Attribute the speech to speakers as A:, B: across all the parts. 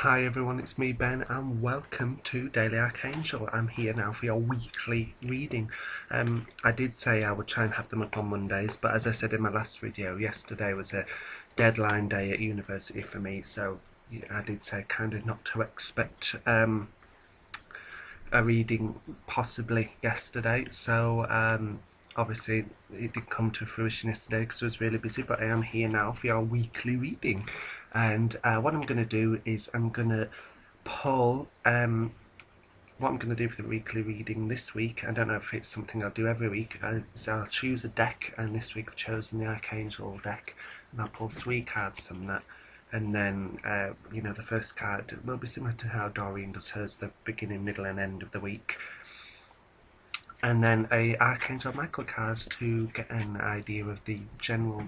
A: Hi everyone, it's me Ben and welcome to Daily Archangel. I'm here now for your weekly reading. I did say I would try and have them up on Mondays, but as I said in my last video, yesterday was a deadline day at university for me, so I did say kind of not to expect a reading possibly yesterday. So obviously it did come to fruition yesterday because I was really busy, but I am here now for your weekly reading. And what I'm going to do is I'm going to pull what I'm going to do for the weekly reading this week. I don't know if it's something I'll do every week. So I'll choose a deck, and this week I've chosen the Archangel deck, and I'll pull 3 cards from that. And then, the first card will be similar to how Doreen does hers, the beginning, middle and end of the week. And then a Archangel Michael card to get an idea of the general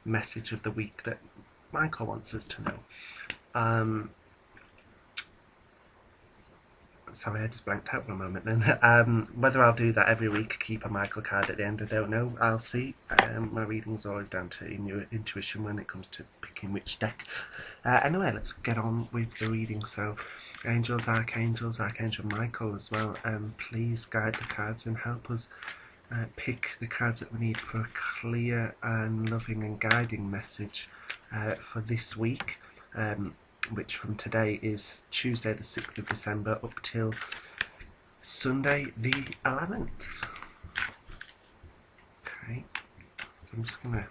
A: message of the week that Michael wants us to know. Sorry, I just blanked out for a moment then. Whether I'll do that every week, keep a Michael card at the end, I don't know. I'll see. My reading's always down to intuition when it comes to picking which deck. Anyway, let's get on with the reading. So, angels, archangels, Archangel Michael as well. Please guide the cards and help us pick the cards that we need for a clear and loving and guiding message for this week, which from today is Tuesday the 6th of December up till Sunday the 11th. Okay, so I'm just going to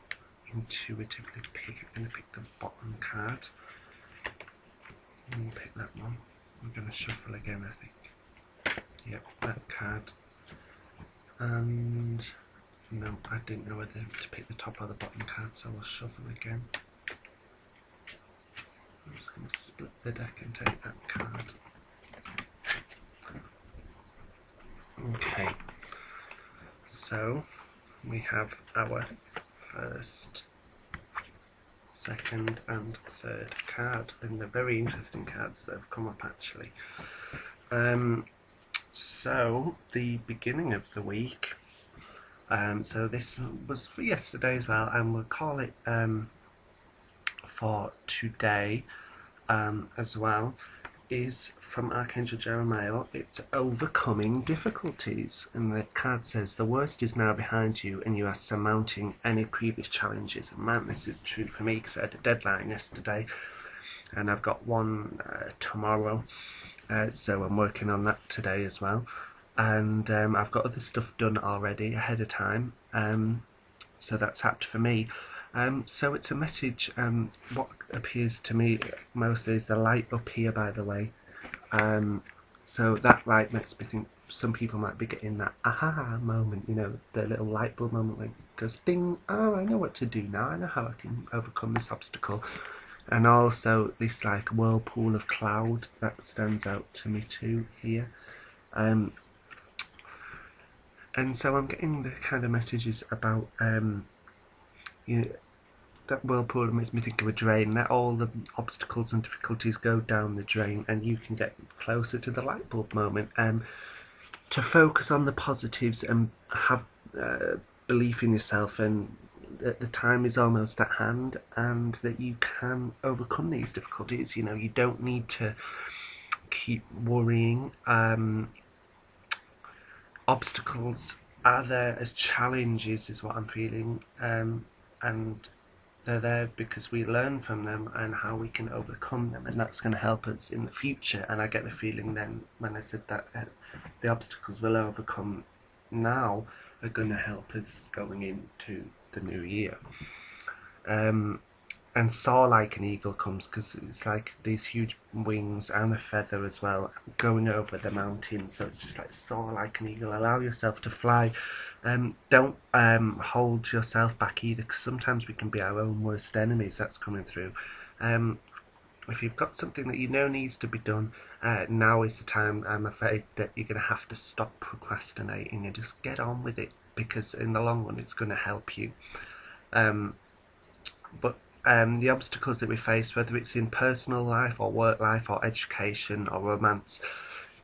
A: intuitively pick the bottom card. And pick that one. I'm going to shuffle again, I think. Yep, that card. And no, I didn't know whether to pick the top or the bottom card, so I'll shuffle again. I'm just going to split the deck and take that card. Okay, so we have our first, second and third card, and they're very interesting cards that have come up actually. So the beginning of the week, so this was for yesterday as well, and we'll call it for today as well, is from Archangel Jeremiah. It's overcoming difficulties, and the card says the worst is now behind you and you are surmounting any previous challenges. And man, this is true for me because I had a deadline yesterday and I've got one tomorrow. So I'm working on that today as well, and I've got other stuff done already ahead of time, so that's apt for me. So it's a message, what appears to me mostly is the light up here, by the way. So that light makes me think some people might be getting that aha moment, the little light bulb moment when it goes ding, oh, I know what to do now, I know how I can overcome this obstacle. And also this like whirlpool of cloud that stands out to me too here. And so I'm getting the kind of messages about that whirlpool makes me think of a drain. Let all the obstacles and difficulties go down the drain, and you can get closer to the light bulb moment. To focus on the positives and have belief in yourself, and that the time is almost at hand and that you can overcome these difficulties. You don't need to keep worrying. Obstacles are there as challenges is what I'm feeling, and they're there because we learn from them and how we can overcome them, and that's going to help us in the future. And I get the feeling then when I said that the obstacles we'll overcome now are going to help us going into the new year. And soar like an eagle comes because it's like these huge wings and a feather as well going over the mountain, so it's just like soar like an eagle. Allow yourself to fly. Don't hold yourself back either, because sometimes we can be our own worst enemies. That's coming through. If you've got something that you know needs to be done, now is the time, I'm afraid, that you're going to have to stop procrastinating and just get on with it, because in the long run it's going to help you. But the obstacles that we face, whether it's in personal life or work life or education or romance,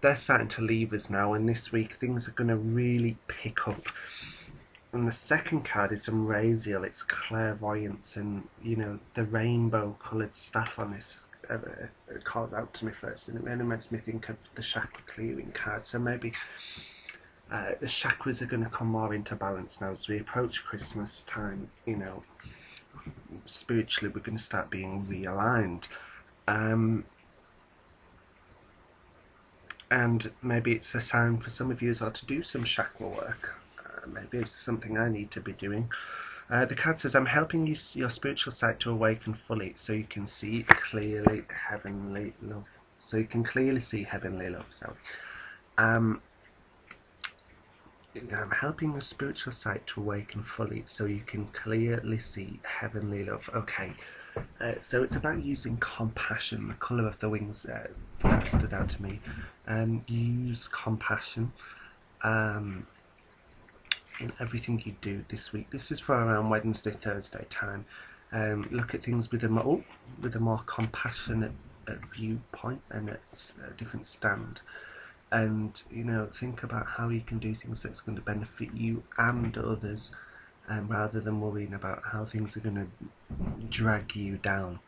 A: they're starting to leave us now, and this week things are going to really pick up. And the second card is Amraziel. It's clairvoyance, and the rainbow coloured staff on this called out to me first, and it really makes me think of the chakra clearing card. So maybe the chakras are going to come more into balance now as we approach Christmas time. You know, spiritually we're going to start being realigned. And maybe it's a sign for some of you as well to do some chakra work. Maybe it's something I need to be doing. The card says, I'm helping you your spiritual sight to awaken fully so you can see clearly heavenly love. So you can clearly see heavenly love. So I'm helping your spiritual sight to awaken fully so you can clearly see heavenly love. Okay. So it's about using compassion. The colour of the wings that stood out to me. Use compassion in everything you do this week. This is for around Wednesday, Thursday time. Look at things with a more compassionate viewpoint and it's a different stand. And you know, think about how you can do things that's going to benefit you and others. Rather than worrying about how things are going to drag you down.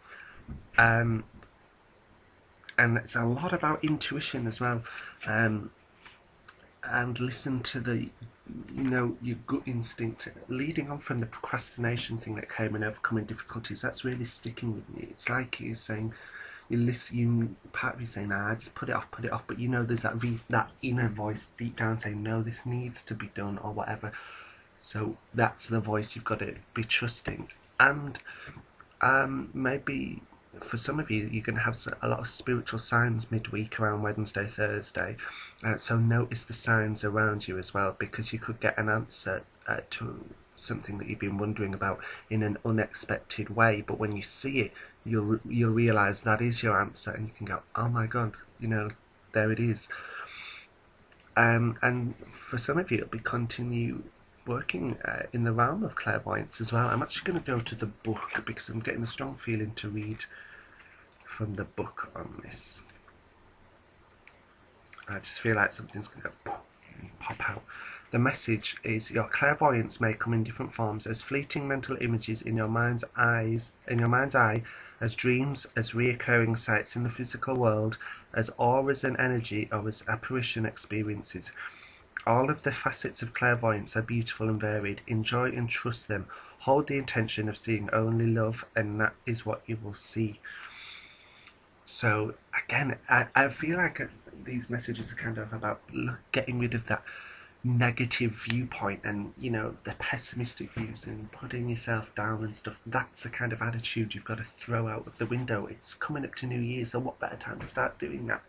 A: And it's a lot about intuition as well. And listen to the, your gut instinct. Leading on from the procrastination thing that came and overcoming difficulties, that's really sticking with me. It's like you're saying, part of you saying, I just put it off, but there's that inner voice deep down saying, no, this needs to be done, or whatever. So that's the voice you've got to be trusting. And maybe for some of you, you're going to have a lot of spiritual signs midweek around Wednesday, Thursday. So notice the signs around you as well, because you could get an answer to something that you've been wondering about in an unexpected way. But when you see it, you'll realise that is your answer, and you can go, oh my God, there it is. And for some of you, it'll be continue working in the realm of clairvoyance as well. I'm actually going to go to the book because I'm getting a strong feeling to read from the book on this. I just feel like something's going to go pop out. The message is, your clairvoyance may come in different forms as fleeting mental images in your mind's eye, as dreams, as reoccurring sights in the physical world, as auras and energy, or as apparition experiences. All of the facets of clairvoyance are beautiful and varied. Enjoy and trust them. Hold the intention of seeing only love, and that is what you will see. So again, I feel like these messages are kind of about getting rid of that negative viewpoint and the pessimistic views and putting yourself down and stuff. That's the kind of attitude you've got to throw out of the window. It's coming up to New Year, so what better time to start doing that?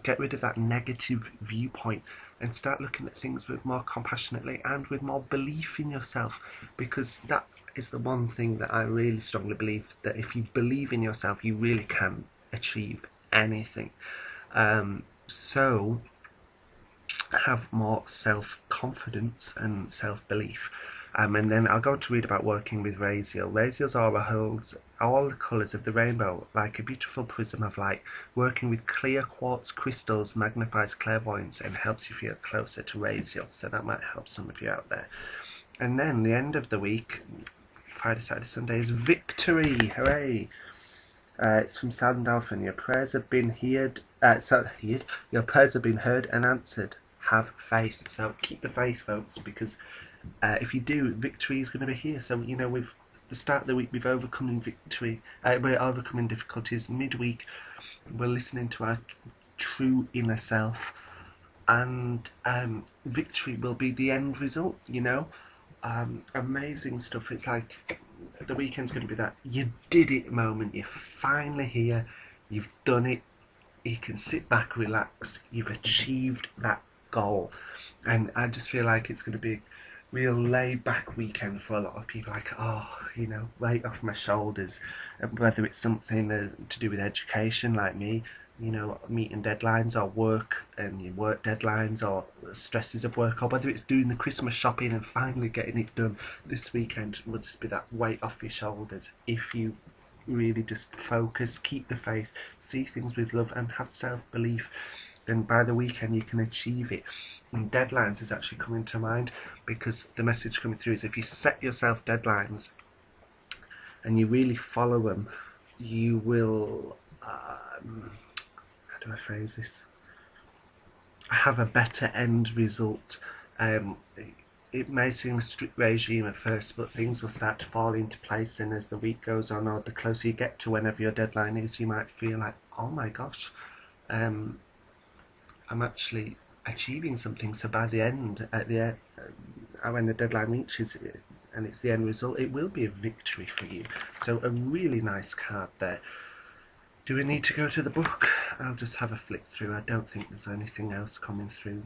A: Get rid of that negative viewpoint and start looking at things with more compassionately and with more belief in yourself, because that is the one thing that I really strongly believe, that if you believe in yourself, you really can achieve anything. So have more self-confidence and self-belief. And then I'll go to read about working with Raziel. Raziel's aura holds all the colours of the rainbow, like a beautiful prism of light. Working with clear quartz crystals magnifies clairvoyance and helps you feel closer to Raziel. So that might help some of you out there. And then the end of the week, Friday, Saturday, Sunday, is victory. Hooray! It's from Sandalphon. Your prayers have been heard. Your prayers have been heard and answered. Have faith. So keep the faith, folks, because if you do, victory is going to be here. So with the start of the week, we've overcoming victory. We're overcoming difficulties. Midweek, we're listening to our true inner self, and victory will be the end result. Amazing stuff. It's like the weekend's going to be that you did it moment. You're finally here. You've done it. You can sit back, relax. You've achieved that goal, and I just feel like it's going to be a real laid back weekend for a lot of people. Like, weight off my shoulders. Whether it's something to do with education, like me, meeting deadlines, or work and your work deadlines, or stresses of work, or whether it's doing the Christmas shopping and finally getting it done. This weekend will just be that weight off your shoulders if you really just focus, keep the faith, see things with love, and have self-belief. Then by the weekend you can achieve it. And deadlines is actually coming to mind, because the message coming through is if you set yourself deadlines and you really follow them, you will, how do I phrase this, have a better end result. It may seem a strict regime at first, but things will start to fall into place, and as the week goes on, or the closer you get to whenever your deadline is, you might feel like, oh my gosh, I'm actually achieving something. So by the end, when the deadline reaches it, and it's the end result, it will be a victory for you. So a really nice card there. Do we need to go to the book? I'll just have a flick through. I don't think there's anything else coming through.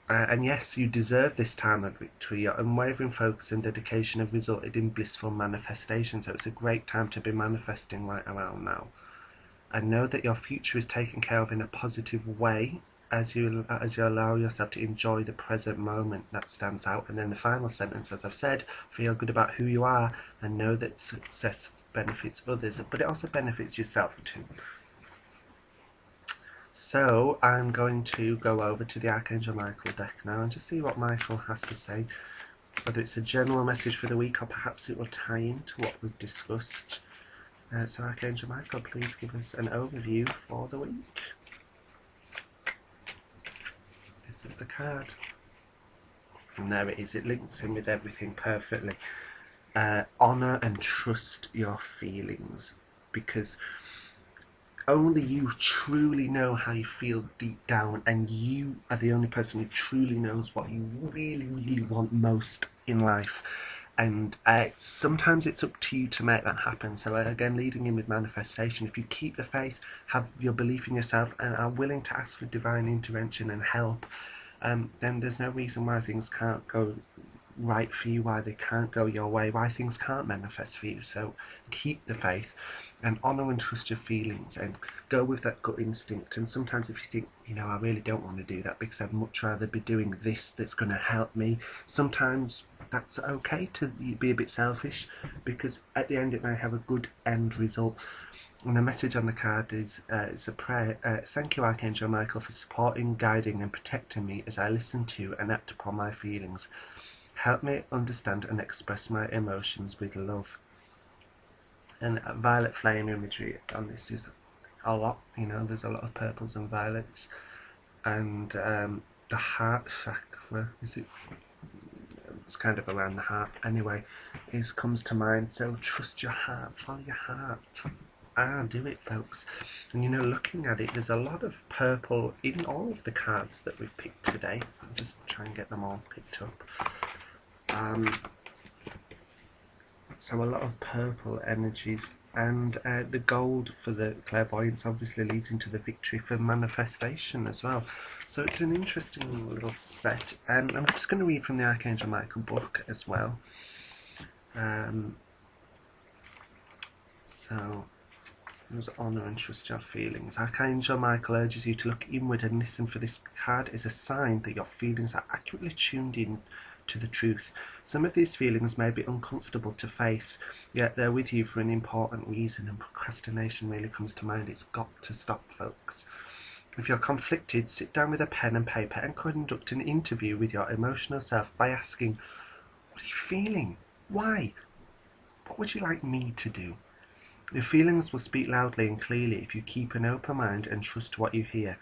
A: And yes, you deserve this time of victory. Your unwavering focus and dedication have resulted in blissful manifestation, so it's a great time to be manifesting right around now. And know that your future is taken care of in a positive way as you allow yourself to enjoy the present moment. That stands out. And then the final sentence, as I've said, feel good about who you are and know that success benefits others, but it also benefits yourself too. So I'm going to go over to the Archangel Michael deck now and just see what Michael has to say, whether it's a general message for the week or perhaps it will tie into what we've discussed. So Archangel Michael, please give us an overview for the week. This is the card. And there it is, it links in with everything perfectly. Honour and trust your feelings, because only you truly know how you feel deep down, and you are the only person who truly knows what you really want most in life. And sometimes it's up to you to make that happen. So again, leading in with manifestation, if you keep the faith, have your belief in yourself, and are willing to ask for divine intervention and help, then there's no reason why things can't go right for you, why they can't go your way, why things can't manifest for you. So keep the faith and honour and trust your feelings, and go with that gut instinct. And sometimes if you think, you know, I really don't want to do that because I'd much rather be doing this that's going to help me, sometimes that's okay to be a bit selfish, because at the end it may have a good end result. And the message on the card is it's a prayer. Thank you, Archangel Michael, for supporting, guiding and protecting me as I listen to and act upon my feelings. Help me understand and express my emotions with love. And violet flame imagery on this is a lot, you know, there's a lot of purples and violets. And the heart chakra, it's kind of around the heart anyway, comes to mind. So trust your heart, follow your heart. Do it, folks. And you know, looking at it, there's a lot of purple in all of the cards that we've picked today. I'll just try and get them all picked up. So a lot of purple energies, and the gold for the clairvoyance obviously leads into the victory for manifestation as well. So it's an interesting little set. I'm just going to read from the Archangel Michael book as well. So there's honour and trust your feelings. Archangel Michael urges you to look inward and listen, for this card is a sign that your feelings are accurately tuned in to the truth. Some of these feelings may be uncomfortable to face, yet they're with you for an important reason, and procrastination really comes to mind. It's got to stop, folks. If you're conflicted, sit down with a pen and paper and conduct an interview with your emotional self by asking, what are you feeling? Why? What would you like me to do? Your feelings will speak loudly and clearly if you keep an open mind and trust what you hear.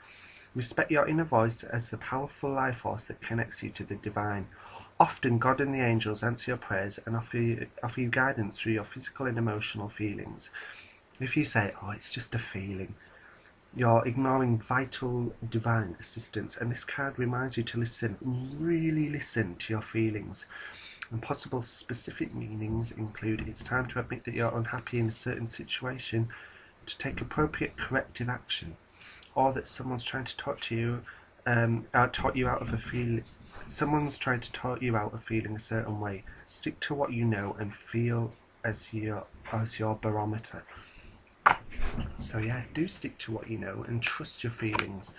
A: Respect your inner voice as the powerful life force that connects you to the divine. Often God and the angels answer your prayers and offer you guidance through your physical and emotional feelings. If you say, oh, it's just a feeling, you're ignoring vital divine assistance, and this card reminds you to listen, really listen to your feelings. And possible specific meanings include, it's time to admit that you're unhappy in a certain situation, to take appropriate corrective action, or that someone's trying to talk you out of a feeling. Someone's trying to talk you out of feeling a certain way. Stick to what you know and feel as your barometer. So yeah, do stick to what you know and trust your feelings,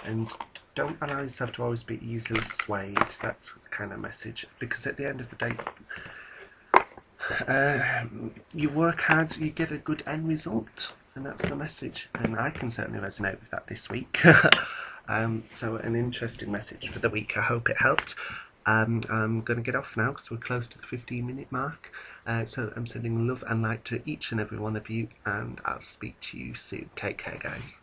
A: and don't allow yourself to always be easily swayed. That's the kind of message, because at the end of the day, you work hard, you get a good end result, and that's the message. And I can certainly resonate with that this week. So an interesting message for the week. I hope it helped. I'm going to get off now because we're close to the 15-minute mark. So I'm sending love and light to each and every one of you, and I'll speak to you soon. Take care, guys.